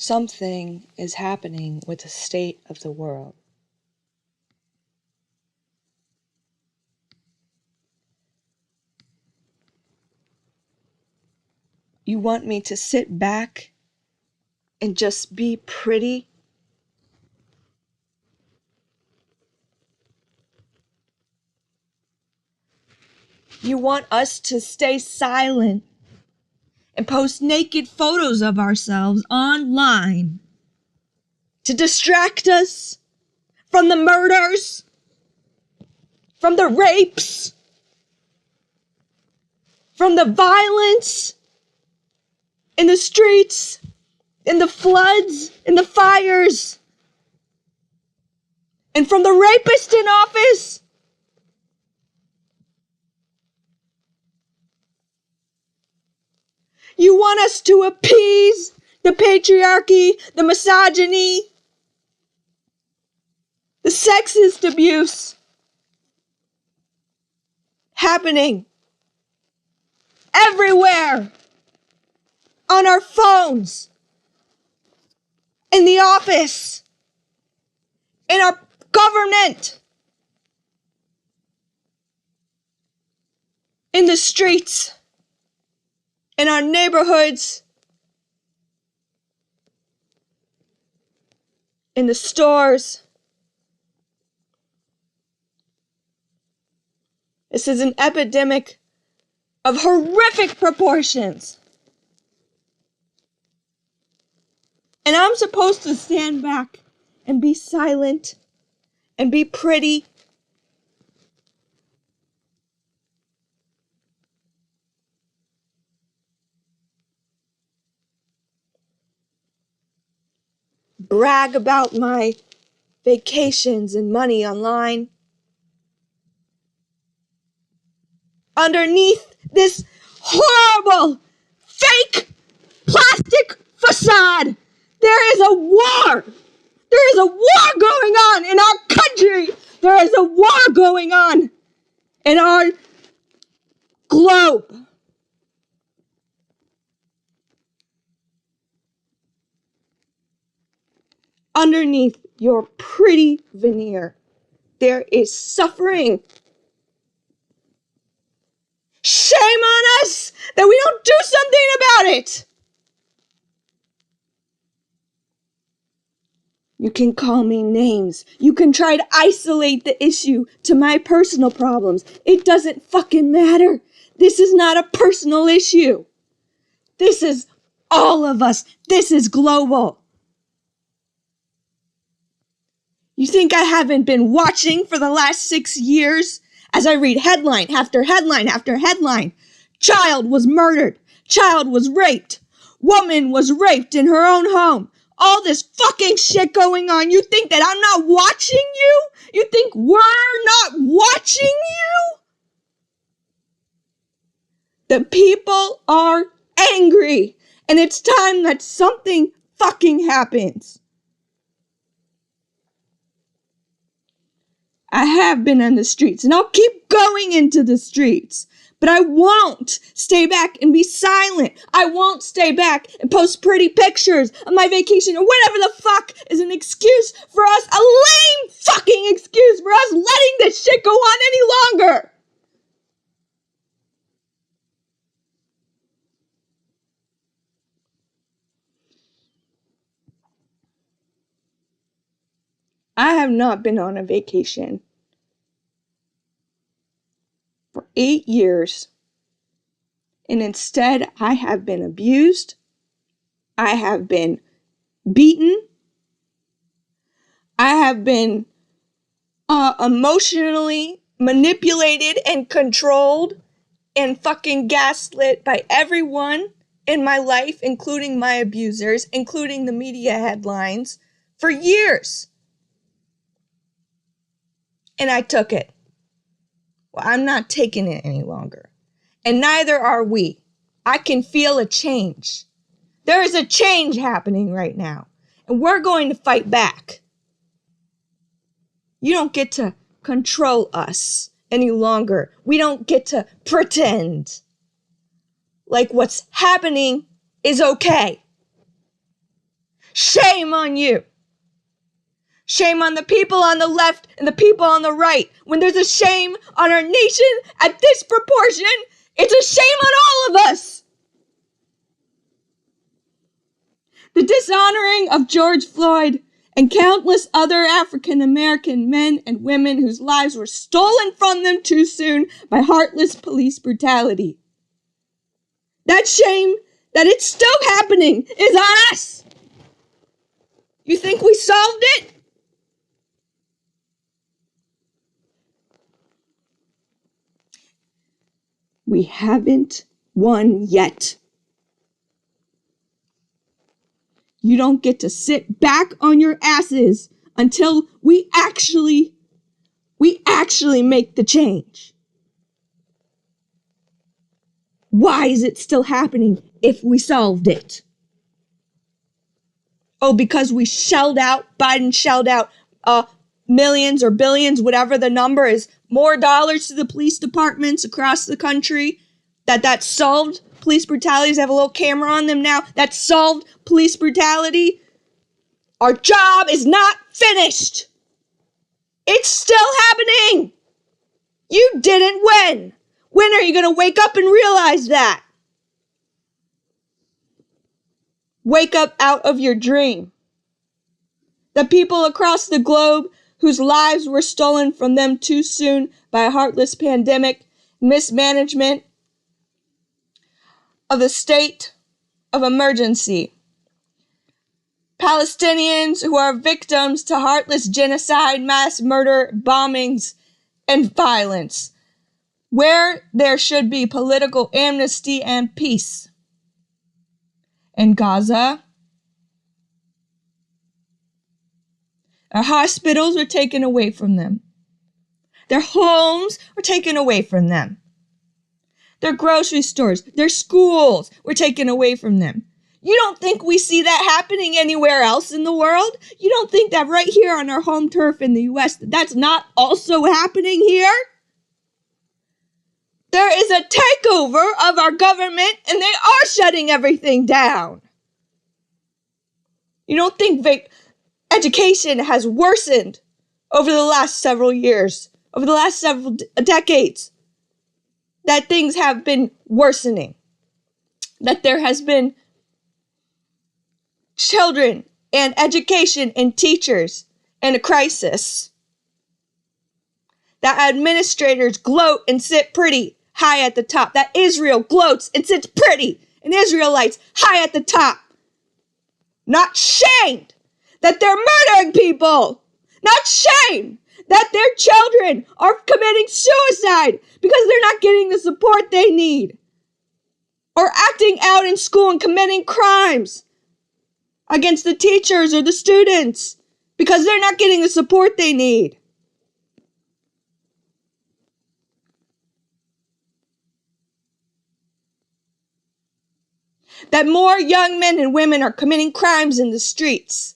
Something is happening with the state of the world. You want me to sit back and just be pretty? You want us to stay silent and post naked photos of ourselves online to distract us from the murders, from the rapes, from the violence in the streets, in the floods, in the fires, and from the rapist in office? You want us to appease the patriarchy, the misogyny, the sexist abuse happening everywhere, on our phones, in the office, in our government, in the streets, in our neighborhoods, in the stores. This is an epidemic of horrific proportions. And I'm supposed to stand back and be silent and be pretty. Brag about my vacations and money online. Underneath this horrible, fake, plastic facade, there is a war. There is a war going on in our country. There is a war going on in our globe. Underneath your pretty veneer, there is suffering. Shame on us that we don't do something about it. You can call me names. You can try to isolate the issue to my personal problems. It doesn't fucking matter. This is not a personal issue. This is all of us. This is global. You think I haven't been watching for the last 6 years as I read headline after headline after headline? Child was murdered. Child was raped. Woman was raped in her own home. All this fucking shit going on. You think that I'm not watching you? You think we're not watching you? The people are angry. And it's time that something fucking happens. I have been on the streets, and I'll keep going into the streets. But I won't stay back and be silent. I won't stay back and post pretty pictures of my vacation or whatever the fuck is an excuse for us, a lame fucking excuse for us letting this shit go on any longer. I have not been on a vacation for 8 years, and instead I have been abused, I have been beaten, I have been emotionally manipulated and controlled and fucking gaslit by everyone in my life, including my abusers, including the media headlines, for years. And I took it. Well, I'm not taking it any longer. And neither are we. I can feel a change. There is a change happening right now. And we're going to fight back. You don't get to control us any longer. We don't get to pretend like what's happening is okay. Shame on you. Shame on the people on the left and the people on the right. When there's a shame on our nation at this proportion, it's a shame on all of us. The dishonoring of George Floyd and countless other African American men and women whose lives were stolen from them too soon by heartless police brutality. That shame that it's still happening is on us. You think we solved it? We haven't won yet. You don't get to sit back on your asses until we actually make the change. Why is it still happening if we solved it? Oh, because Biden shelled out millions or billions, whatever the number is, more dollars to the police departments across the country. That solved police brutality. They have a little camera on them now. That solved police brutality. Our job is not finished. It's still happening. You didn't win. When are you going to wake up and realize that? Wake up out of your dream. The people across the globe whose lives were stolen from them too soon by a heartless pandemic, mismanagement of the state of emergency. Palestinians who are victims to heartless genocide, mass murder, bombings, and violence, where there should be political amnesty and peace. In Gaza, our hospitals were taken away from them. Their homes were taken away from them. Their grocery stores, their schools were taken away from them. You don't think we see that happening anywhere else in the world? You don't think that right here on our home turf in the U.S., that's not also happening here? There is a takeover of our government and they are shutting everything down. You don't think education has worsened over the last several years, over the last several decades, that things have been worsening, that there has been children and education and teachers in a crisis, that administrators gloat and sit pretty high at the top, that Israel gloats and sits pretty, and Israelites high at the top, not shamed that they're murdering people, not shamed that their children are committing suicide because they're not getting the support they need, or acting out in school and committing crimes against the teachers or the students because they're not getting the support they need. That more young men and women are committing crimes in the streets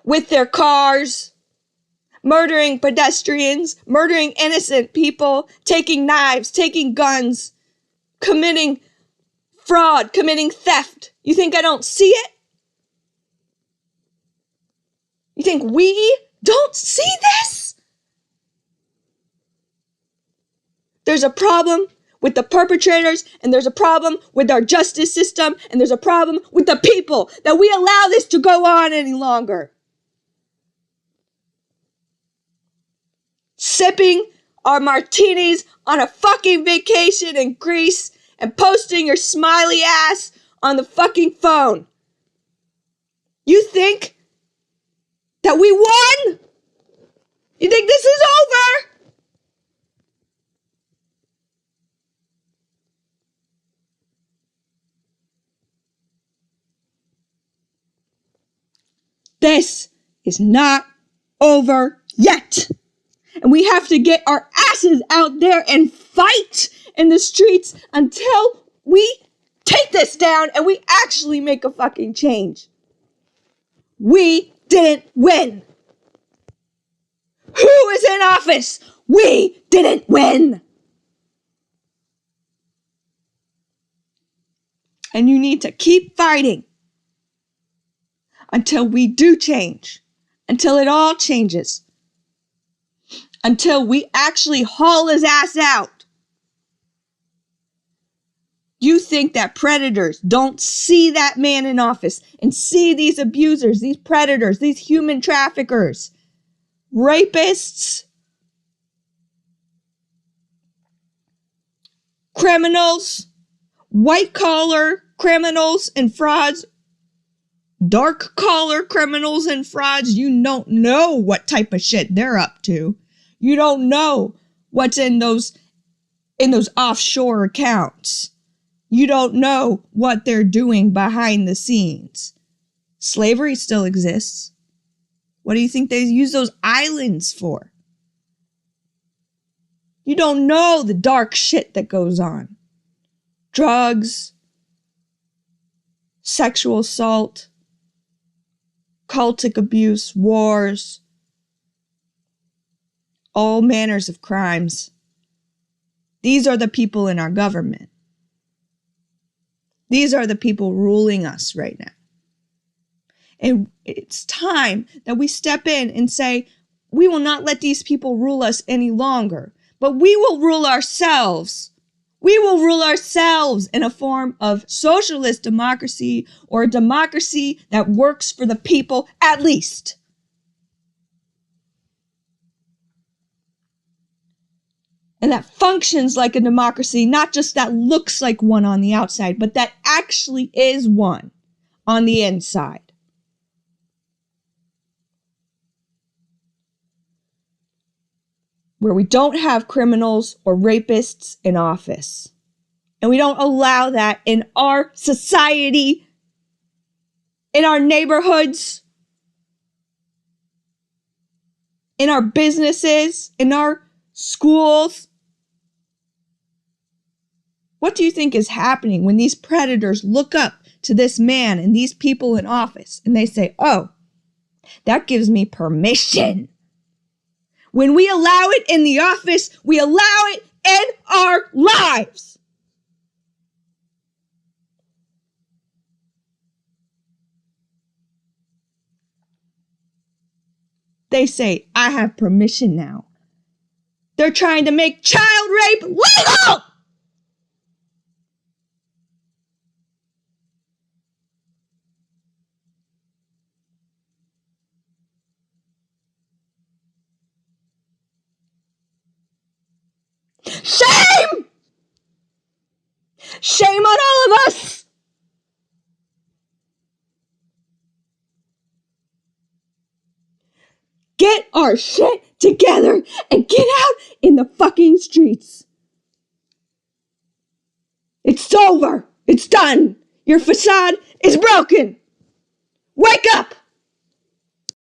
with their cars, murdering pedestrians, murdering innocent people, taking knives, taking guns, committing fraud, committing theft. You think I don't see it? You think we don't see this? There's a problem with the perpetrators, and there's a problem with our justice system, and there's a problem with the people that we allow this to go on any longer. Sipping our martinis on a fucking vacation in Greece and posting your smiley ass on the fucking phone. You think that we won? You think this is over? This is not over yet. And we have to get our asses out there and fight in the streets until we take this down and we actually make a fucking change. We didn't win. Who is in office? We didn't win. And you need to keep fighting until we do change, until it all changes, until we actually haul his ass out. You think that predators don't see that man in office and see these abusers, these predators, these human traffickers, rapists, criminals, white-collar criminals and frauds, dark-collar criminals and frauds? You don't know what type of shit they're up to. You don't know what's in those offshore accounts. You don't know what they're doing behind the scenes. Slavery still exists. What do you think they use those islands for? You don't know the dark shit that goes on. Drugs, sexual assault, cultic abuse, wars, all manners of crimes. These are the people in our government. These are the people ruling us right now. And it's time that we step in and say, we will not let these people rule us any longer, but we will rule ourselves. We will rule ourselves in a form of socialist democracy, or a democracy that works for the people at least. And that functions like a democracy, not just that looks like one on the outside, but that actually is one on the inside. Where we don't have criminals or rapists in office. And we don't allow that in our society, in our neighborhoods, in our businesses, in our schools. What do you think is happening when these predators look up to this man and these people in office and they say, oh, that gives me permission? When we allow it in the office, we allow it in our lives. They say, I have permission now. They're trying to make child rape legal! Shame! Shame on all of us! Get our shit together and get out in the fucking streets. It's over. It's done. Your facade is broken. Wake up!